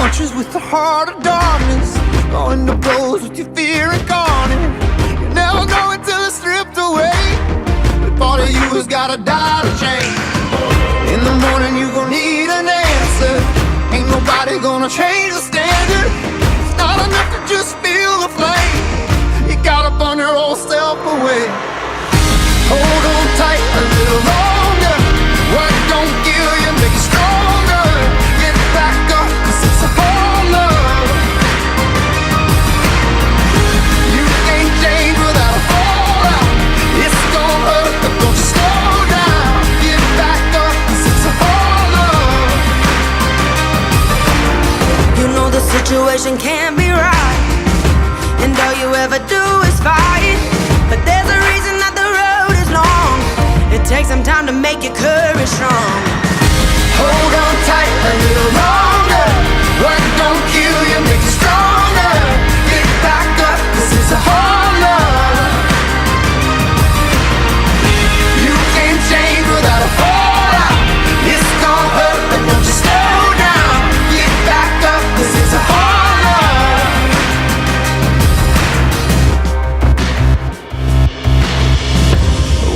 punches with the heart of darkness, going to blows with your fear incarnate. You're never going till it's stripped away. The part of you has gotta die to change. In the morning you gon' need an answer. Ain't nobody gonna change the standard. It's not enough to just feel the flame. You gotta burn your old self away. Hold on tight a little longer. What don't kill you make you stronger. Get back up, 'cause it's a whole love. You can't change without a fallout. It's gonna hurt, but don't you slow down. Get back up, 'cause it's a whole love. You know the situation can't be right, and all you ever do is fight. But there's a reason that the road is long. It takes some time to make your courage strong. Hold on tight a little longer. What don't kill you makes you stronger. Get back up, 'cause it's a whole love. You can't change without a fallout. It's gonna hurt, but don't you slow down. Get back up, 'cause it's a whole love.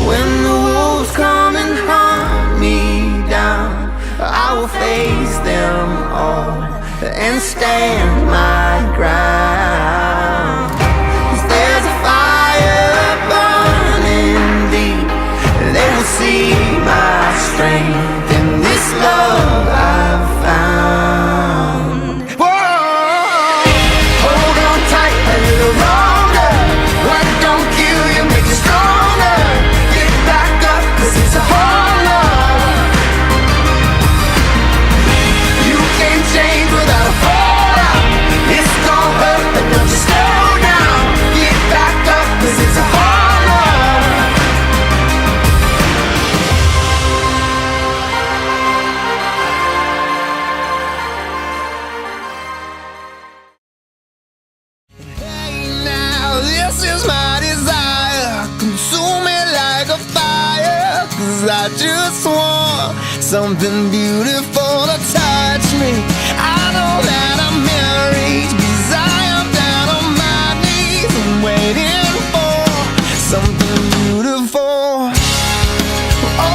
When the wolves come and hunt me down, I will face them all and stand my ground. 'Cause there's a fire burning deep. They will see my strength in this love I've found. Whoa! Hold on tight a little longer. What don't kill you makes you stronger. Get back up, 'cause it's a whole love. You can't change without a fallout. It's gonna hurt, but don't you slow down. Get back up, 'cause it's a whole love. Hey now, this is my desire. Consume me like a fire. 'Cause I just want something beautiful to touch me. I know that I'm married, 'cause I am down on my knees. I'm waiting for something beautiful. Oh,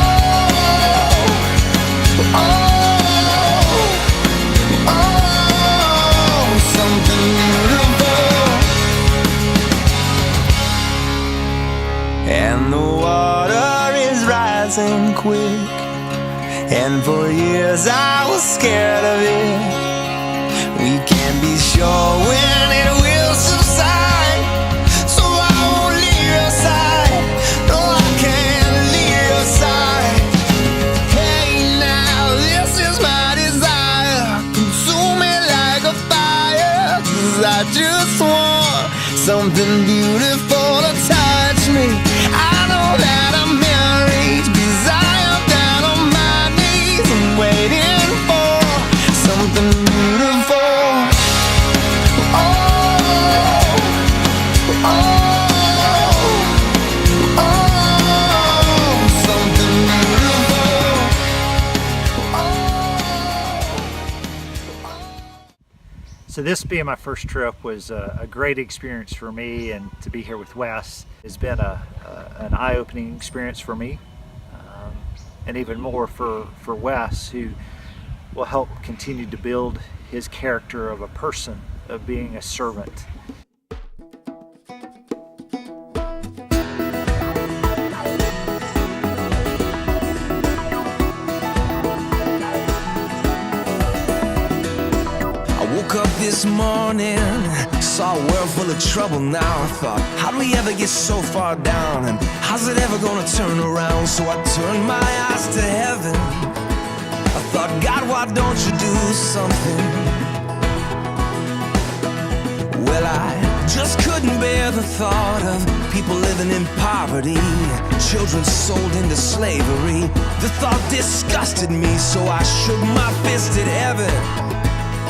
oh, oh, something beautiful. And the water is rising quick, and for years I was scared of it. We can't be sure when it will subside, so I won't leave your side. No, I can't leave your side. Hey now, this is my desire. Consume me like a fire. 'Cause I just want something beautiful to touch me. I know that I'm married, 'cause I am down on my knees. I'm waiting for something beautiful. Oh, oh, oh, something beautiful. So this being my first trip was a great experience for me, and to be here with Wes has been an eye-opening experience for me, and even more for Wes, who will help continue to build his character of a person, of being a servant. Woke up this morning, saw a world full of trouble now. I thought, how do we ever get so far down? And how's it ever gonna turn around? So I turned my eyes to heaven. I thought, God, why don't you do something? Well, I just couldn't bear the thought of people living in poverty, children sold into slavery. The thought disgusted me, so I shook my fist at heaven.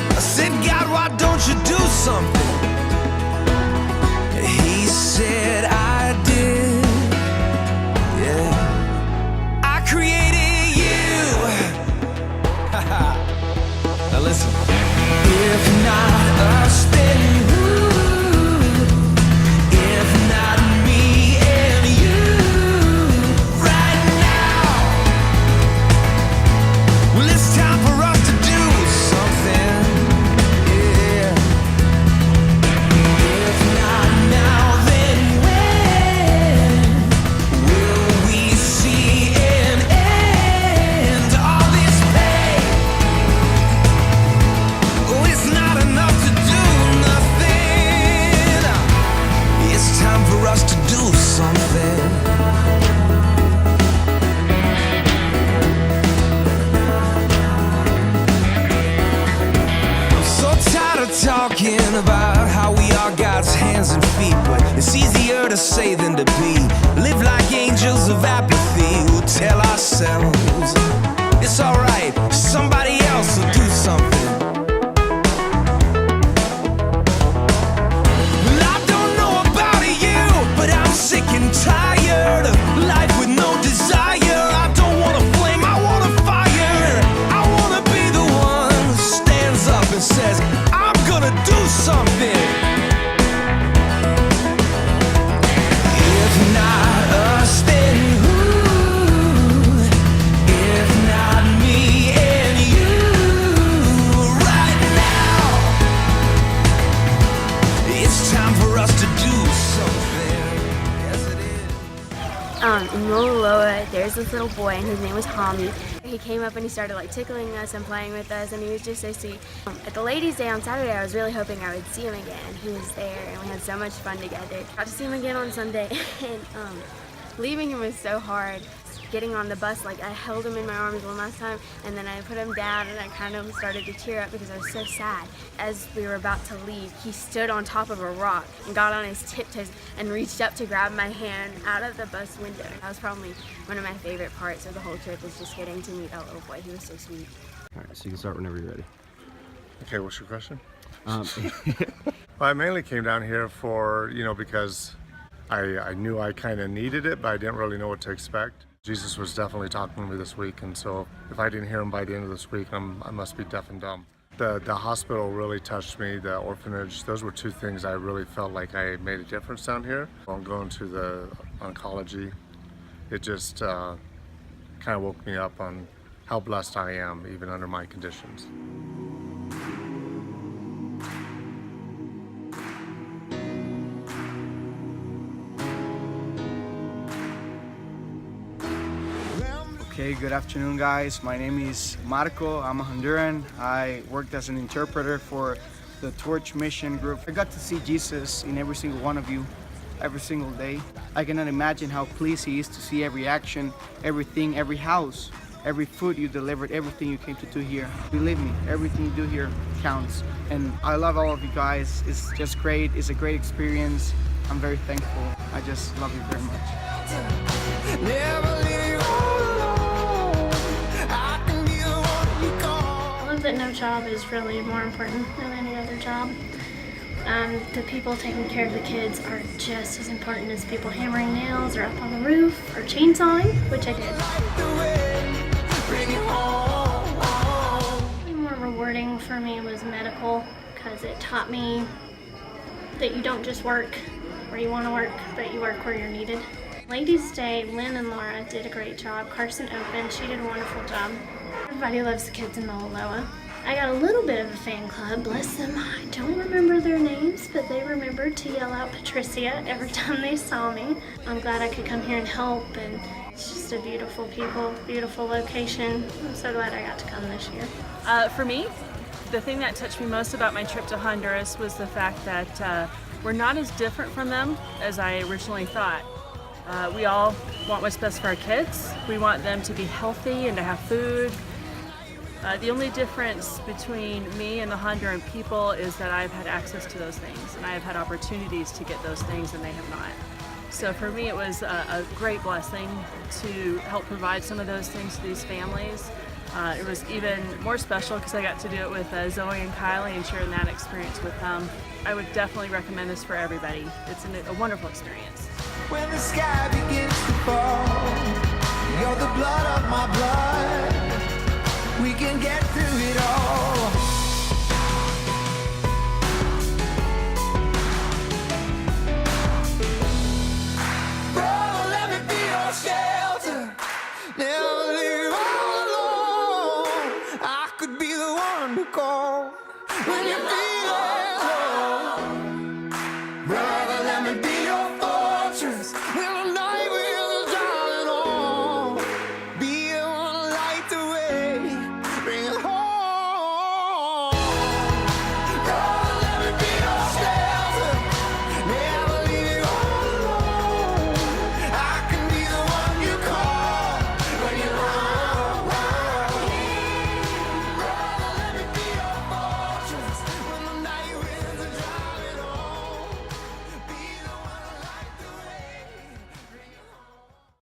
I said, God, why don't you do something? He said, I did. Yeah, I created you. Now listen. If about how we are God's hands and feet, but it's easier to say than to be. Live like angels of apathy. We'll tell ourselves it's alright, somebody else will do something. Well, I don't know about you, but I'm sick and tired of life with no desire. I don't want a flame, I want a fire. I want to be the one who stands up and says, I'm gonna do something. If not us, then who? If not me and you? Right now, it's time for us to do something. Yes, it is. In Loloa, there's this little boy, and his name was Tommy. He came up and he started like tickling us and playing with us, and he was just so sweet. At the Ladies' Day on Saturday, I was really hoping I would see him again. He was there, and we had so much fun together. Got to see him again on Sunday, and leaving him was so hard. Getting on the bus, like I held him in my arms one last time, and then I put him down, and I kind of started to tear up because I was so sad. As we were about to leave, he stood on top of a rock and got on his tiptoes and reached up to grab my hand out of the bus window. That was probably one of my favorite parts of the whole trip, is just getting to meet that little boy. He was so sweet. All right, so you can start whenever you're ready. Okay, what's your question? Well, I mainly came down here for, because I knew I kind of needed it, but I didn't really know what to expect. Jesus was definitely talking to me this week, and so if I didn't hear him by the end of this week, I must be deaf and dumb. The hospital really touched me, the orphanage, those were two things I really felt like I made a difference down here. While going to the oncology, it just kind of woke me up on how blessed I am, even under my conditions. Okay, good afternoon guys. My name is Marco. I'm a Honduran. I worked as an interpreter for the Torch Mission group. I got to see Jesus in every single one of you, every single day. I cannot imagine how pleased he is to see every action, everything, every house, every food you delivered, everything you came to do here. Believe me, everything you do here counts. And I love all of you guys. It's just great. It's a great experience. I'm very thankful. I just love you very much. Never leave you all alone. I can be the one you call. I love that no job is really more important than any other job. The people taking care of the kids are just as important as people hammering nails or up on the roof or chainsawing, which I did. More rewarding for me was medical, because it taught me that you don't just work where you want to work, but you work where you're needed. Ladies' Day, Lynn and Laura did a great job. Carson opened, she did a wonderful job. Everybody loves the kids in Loloa. I got a little bit of a fan club, bless them. I don't remember their names, but they remembered to yell out Patricia every time they saw me. I'm glad I could come here and help, and it's just a beautiful people, beautiful location. I'm so glad I got to come this year. For me, the thing that touched me most about my trip to Honduras was the fact that we're not as different from them as I originally thought. We all want what's best for our kids. We want them to be healthy and to have food. The only difference between me and the Honduran people is that I've had access to those things, and I have had opportunities to get those things, and they have not. So for me, it was a great blessing to help provide some of those things to these families. It was even more special because I got to do it with Zoe and Kylie and sharing that experience with them. I would definitely recommend this for everybody. It's a wonderful experience. When the sky begins to fall, you're the blood of my blood. We can get through it all.